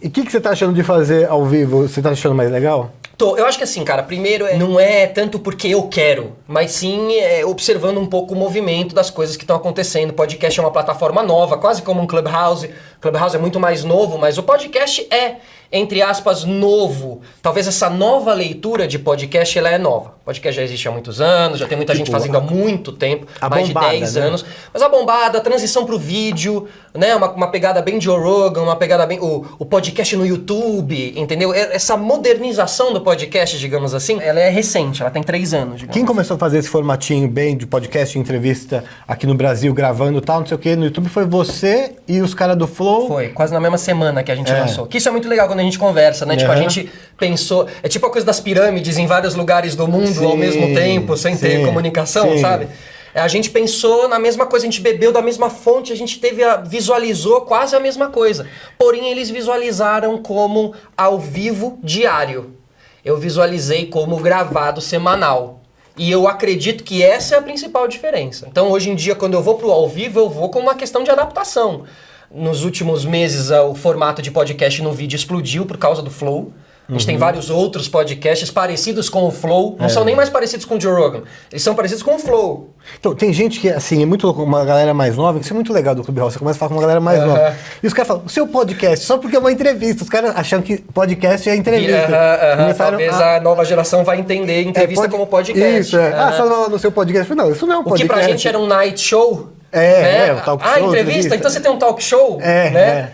E o que você tá achando de fazer ao vivo? Você tá achando mais legal? Eu acho que assim, cara, primeiro não é tanto porque eu quero, mas sim observando um pouco o movimento das coisas que estão acontecendo. O podcast é uma plataforma nova, quase como um Clubhouse. Clubhouse é muito mais novo, mas o podcast é, entre aspas, novo. Talvez essa nova leitura de podcast, ela é nova. O podcast já existe há muitos anos, já tem muita gente fazendo há muito tempo, mais de 10 anos. Mas a bombada, a transição pro vídeo, né? Uma pegada bem Joe Rogan, uma pegada bem... O podcast no YouTube, entendeu? Essa modernização do podcast, digamos assim, ela é recente, ela tem 3 anos. Quem começou a fazer esse formatinho bem de podcast, de entrevista aqui no Brasil, gravando e tal, não sei o que, no YouTube, foi você e os caras do Flow? Foi, quase na mesma semana que a gente lançou. Que isso é muito legal quando a gente conversa, né? Tipo, a gente pensou... É tipo a coisa das pirâmides em vários lugares do mundo ao mesmo tempo, sem ter comunicação, sabe? A gente pensou na mesma coisa, a gente bebeu da mesma fonte, a gente visualizou quase a mesma coisa. Porém, eles visualizaram como ao vivo diário. Eu visualizei como gravado semanal. E eu acredito que essa é a principal diferença. Então, hoje em dia, quando eu vou pro ao vivo, eu vou com uma questão de adaptação. Nos últimos meses, o formato de podcast no vídeo explodiu por causa do Flow. A gente tem vários outros podcasts parecidos com o Flow. Não são nem mais parecidos com o Joe Rogan. Eles são parecidos com o Flow. Então, tem gente que, assim, é muito louco, uma galera mais nova, isso é muito legal do Clubhouse, você começa a falar com uma galera mais nova. E os caras falam, o seu podcast, só porque é uma entrevista. Os caras acham que podcast é entrevista. Talvez a nova geração vai entender entrevista como podcast. Isso, só no seu podcast. Não, isso não é um podcast. O que pra gente era um night show... o talk show. Entrevista? Então você tem um talk show, né?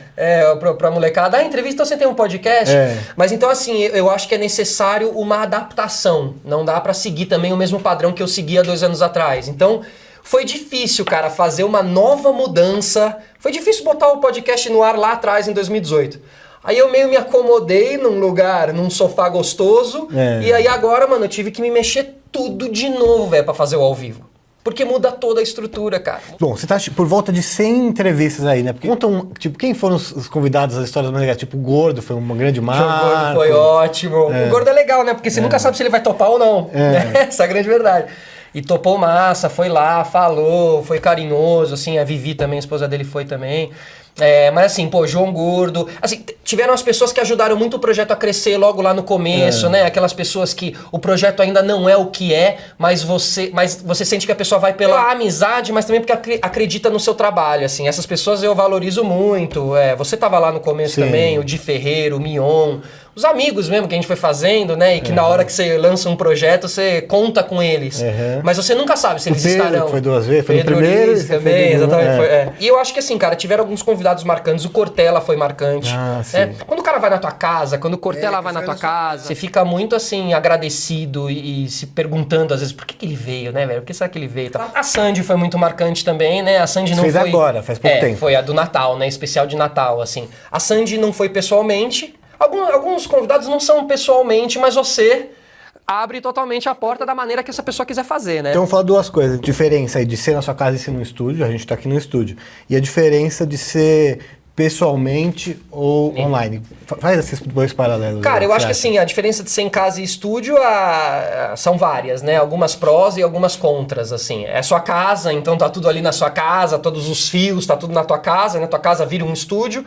Pra molecada. Entrevista, então você tem um podcast. Mas então, assim, eu acho que é necessário uma adaptação. Não dá pra seguir também o mesmo padrão que eu seguia 2 anos atrás. Então, foi difícil, cara, fazer uma nova mudança. Foi difícil botar o podcast no ar lá atrás, em 2018. Aí eu meio me acomodei num lugar, num sofá gostoso. E aí agora, mano, eu tive que me mexer tudo de novo, velho, pra fazer o ao vivo. Porque muda toda a estrutura, cara. Bom, você tá por volta de 100 entrevistas aí, né? Porque contam, tipo, quem foram os convidados, as histórias mais legais? Tipo, o Gordo foi uma grande marca. O Gordo foi ótimo. O Gordo é legal, né? Porque você nunca sabe se ele vai topar ou não. Né? Essa é a grande verdade. E topou massa, foi lá, falou, foi carinhoso, assim, a Vivi também, a esposa dele foi também. Mas assim, João Gordo, assim, tiveram as pessoas que ajudaram muito o projeto a crescer logo lá no começo, né? Aquelas pessoas que o projeto ainda não é o que é, mas você sente que a pessoa vai pela amizade, mas também porque acredita no seu trabalho, assim. Essas pessoas eu valorizo muito. Você tava lá no começo também, o Di Ferreiro, o Mion, os amigos mesmo que a gente foi fazendo, né? E que na hora que você lança um projeto, você conta com eles. Mas você nunca sabe se eles estarão. Foi 2 vezes, foi Pedro no primeiro. Ulisses também, exatamente. E eu acho que assim, cara, tiveram alguns convidados marcantes. O Cortella foi marcante. Quando o cara vai na tua casa, quando o Cortella vai na tua casa, você fica muito assim, agradecido e se perguntando às vezes, por que ele veio, né, velho? Por que será que ele veio? A Sandy foi muito marcante também, né? A Sandy não fez foi... agora, faz pouco tempo. Foi a do Natal, né? Especial de Natal, assim. A Sandy não foi pessoalmente. Alguns convidados não são pessoalmente, mas você abre totalmente a porta da maneira que essa pessoa quiser fazer, né? Então, vamos falar 2 coisas. Diferença aí de ser na sua casa e ser no estúdio. A gente tá aqui no estúdio. E a diferença de ser pessoalmente ou online. Faz esses 2 paralelos. Cara, eu acho que assim, a diferença de ser em casa e estúdio são várias, né? Algumas prós e algumas contras, assim. É sua casa, então tá tudo ali na sua casa, todos os fios, tá tudo na tua casa, né? Tua casa vira um estúdio.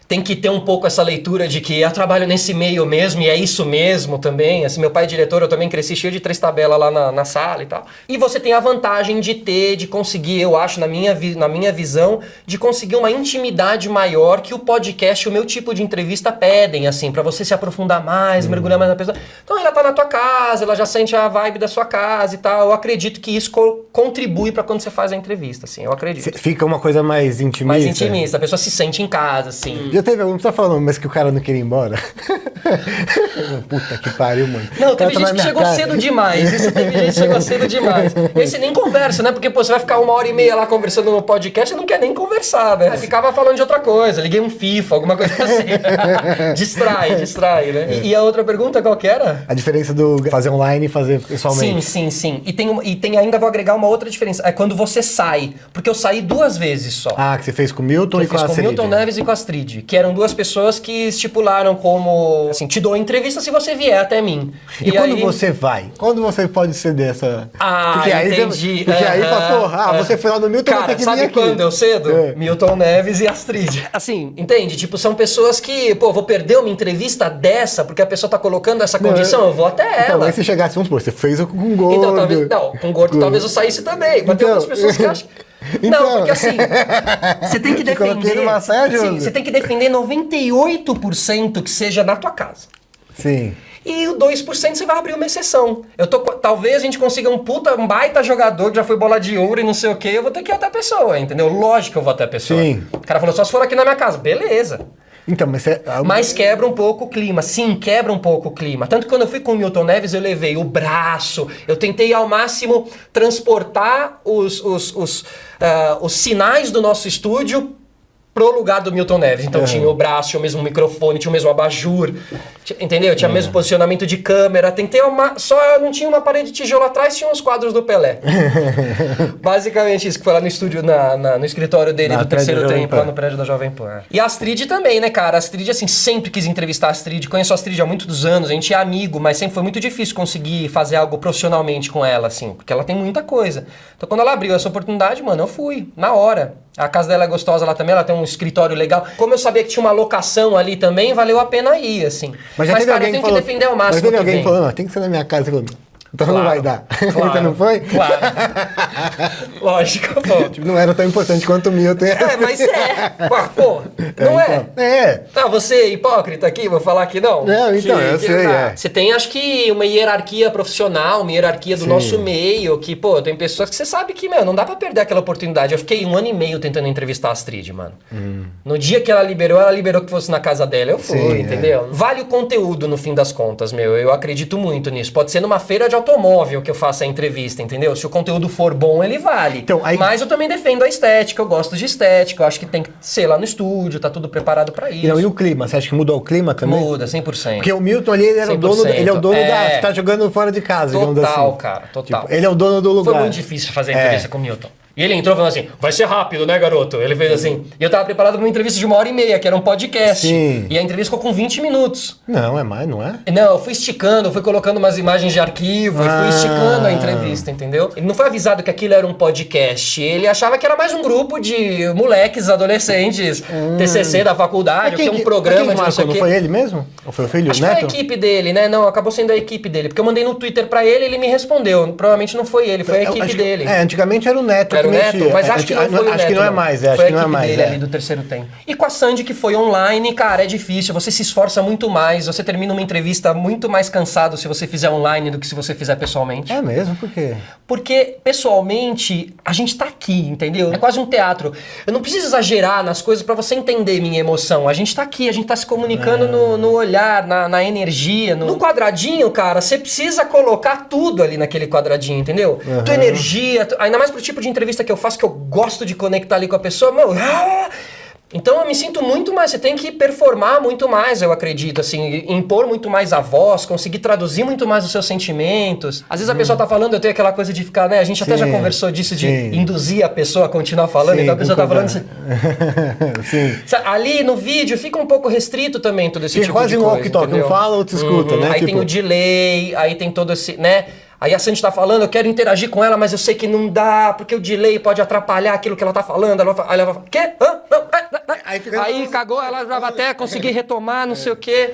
Tem que ter um pouco essa leitura de que eu trabalho nesse meio mesmo e é isso mesmo também. Assim, meu pai é diretor, eu também cresci cheio de 3 tabelas lá na sala e tal. E você tem a vantagem de conseguir, eu acho, na minha visão, de conseguir uma intimidade maior que o podcast, o meu tipo de entrevista pedem, assim, pra você se aprofundar mais, mergulhar mais na pessoa. Então ela tá na tua casa, ela já sente a vibe da sua casa e tal. Eu acredito que isso contribui pra quando você faz a entrevista, assim, eu acredito. Fica uma coisa mais intimista. Mais intimista, a pessoa se sente em casa, assim. Já teve algum, você tá falando, mas que o cara não queria ir embora? Puta que pariu, mano. Não, teve gente que chegou cedo demais. Isso teve gente que chegou cedo demais. Esse nem conversa, né? Porque, você vai ficar 1h30 lá conversando no podcast e não quer nem conversar, né? Ficava falando de outra coisa, liguei um FIFA, alguma coisa assim. Distrai, né? E a outra pergunta, qual que era? A diferença do fazer online e fazer pessoalmente. Sim. E tem ainda, vou agregar uma outra diferença. É quando você sai. Porque eu saí 2 vezes só. Que você fez com o Milton e com a Astrid. Com o Milton Neves e com a Astrid. que eram duas pessoas que estipularam como, assim, te dou entrevista se você vier até mim. E quando aí... você vai? Quando você pode ceder essa... porque aí entendi. Porque aí fala, porra, você foi lá no Milton, cara, tem que sabe vir aqui. Quando eu cedo? Milton Neves e Astrid. Assim, entende? Tipo, são pessoas que, pô, vou perder uma entrevista dessa porque a pessoa tá colocando essa condição, eu vou até ela. Então, aí se chegasse, vamos supor, você fez com gordo. Então, talvez, não, com gordo talvez eu saísse também, mas tem outras pessoas que acham... Não, porque assim, você tem que defender. Você tem que defender 98% que seja na tua casa. Sim. E o 2% você vai abrir uma exceção. Talvez a gente consiga um baita jogador que já foi bola de ouro e não sei o que, eu vou ter que ir até a pessoa, entendeu? Lógico que eu vou até a pessoa. Sim. O cara falou, só se for aqui na minha casa. Beleza. Então, mas quebra um pouco o clima. Sim, quebra um pouco o clima. Tanto que quando eu fui com o Milton Neves, eu levei o braço, eu tentei ao máximo transportar os sinais do nosso estúdio pro lugar do Milton Neves. Então tinha o braço, tinha o mesmo microfone, tinha o mesmo abajur, entendeu? Tinha o mesmo posicionamento de câmera. Tentei só não tinha uma parede de tijolo atrás, tinha uns quadros do Pelé. Basicamente isso, que foi lá no estúdio, no escritório dele, do Terceiro Tempo, lá no prédio da Jovem Pan. E a Astrid também, né, cara? A Astrid, assim, sempre quis entrevistar a Astrid. Conheço a Astrid há muitos anos, a gente é amigo, mas sempre foi muito difícil conseguir fazer algo profissionalmente com ela, assim, porque ela tem muita coisa. Então quando ela abriu essa oportunidade, mano, eu fui, na hora. A casa dela é gostosa lá também, ela tem um escritório legal. Como eu sabia que tinha uma locação ali também, valeu a pena ir, assim. Mas cara, eu tenho que defender ao máximo. Mas teve alguém falando, tem que ser na minha casa. Falou, então claro, não vai dar. Claro, então não foi? Claro. Lógico, pô. Tipo, não era tão importante quanto o Milton. Mas pô, não é? Tá, você é hipócrita aqui, vou falar que não? Não, então, eu sei, Você tem, acho que, uma hierarquia profissional, uma hierarquia do nosso meio, que, pô, tem pessoas que você sabe que, meu, não dá pra perder aquela oportunidade. Eu fiquei 1 ano e meio tentando entrevistar a Astrid, mano. No dia que ela liberou que fosse na casa dela, eu fui, entendeu? Vale o conteúdo, no fim das contas, meu. Eu acredito muito nisso. Pode ser numa feira de automóvel que eu faça a entrevista, entendeu? Se o conteúdo for bom, ele vale. Então, mas eu também defendo a estética, eu gosto de estética, eu acho que tem que ser lá no estúdio, tá tudo preparado pra isso. E o clima? Você acha que mudou o clima também? Muda, 100%. Porque o Milton ali, ele é o dono da... Você tá jogando fora de casa, digamos assim. Total, cara, total. Tipo, ele é o dono do lugar. Foi muito difícil fazer a entrevista com o Milton. E ele entrou falando assim, vai ser rápido, né, garoto? Ele fez assim. E eu tava preparado pra uma entrevista de 1h30, que era um podcast. Sim. E a entrevista ficou com 20 minutos. Não, é mais, não é? Não, eu fui esticando, eu fui colocando umas imagens de arquivo, e fui esticando a entrevista, entendeu? Ele não foi avisado que aquilo era um podcast. Ele achava que era mais um grupo de moleques, adolescentes, TCC da faculdade, que tem um programa de não sei o quê. Não foi ele mesmo? Ou foi o filho, Acho o Neto? que foi a equipe dele, né? Não, acabou sendo a equipe dele. Porque eu mandei no Twitter pra ele, ele me respondeu. Provavelmente não foi ele, foi a equipe dele. Antigamente era o Neto. Era o Neto, mas acho que não foi o Neto. Acho que não é mais, foi acho que não é mais. Foi a equipe dele ali do Terceiro Tempo. E com a Sandy, que foi online, cara, é difícil. Você se esforça muito mais, você termina uma entrevista muito mais cansado se você fizer online do que se você fizer pessoalmente. É mesmo? Por quê? Porque, pessoalmente, a gente tá aqui, entendeu? É quase um teatro. Eu não preciso exagerar nas coisas pra você entender minha emoção. A gente tá aqui, a gente tá se comunicando no olhar, na energia. No quadradinho, cara, você precisa colocar tudo ali naquele quadradinho, entendeu? Tua energia, ainda mais pro tipo de entrevista que eu faço, que eu gosto de conectar ali com a pessoa, meu... Então eu me sinto muito mais, você tem que performar muito mais, eu acredito, assim, impor muito mais a voz, conseguir traduzir muito mais os seus sentimentos. Às vezes a pessoa tá falando, eu tenho aquela coisa de ficar, né, a gente até já conversou disso, de induzir a pessoa a continuar falando, então a pessoa tá falando assim... Ali no vídeo fica um pouco restrito também todo esse tipo de coisa. Quase um walkie-talkie, um fala, outro escuta, né? Aí tem o delay, aí tem todo esse, né... Aí a Sandy tá falando, eu quero interagir com ela, mas eu sei que não dá, porque o delay pode atrapalhar aquilo que ela tá falando. Ela vai falar, quê? Aí cagou, ela já vai até conseguir retomar, não sei o quê.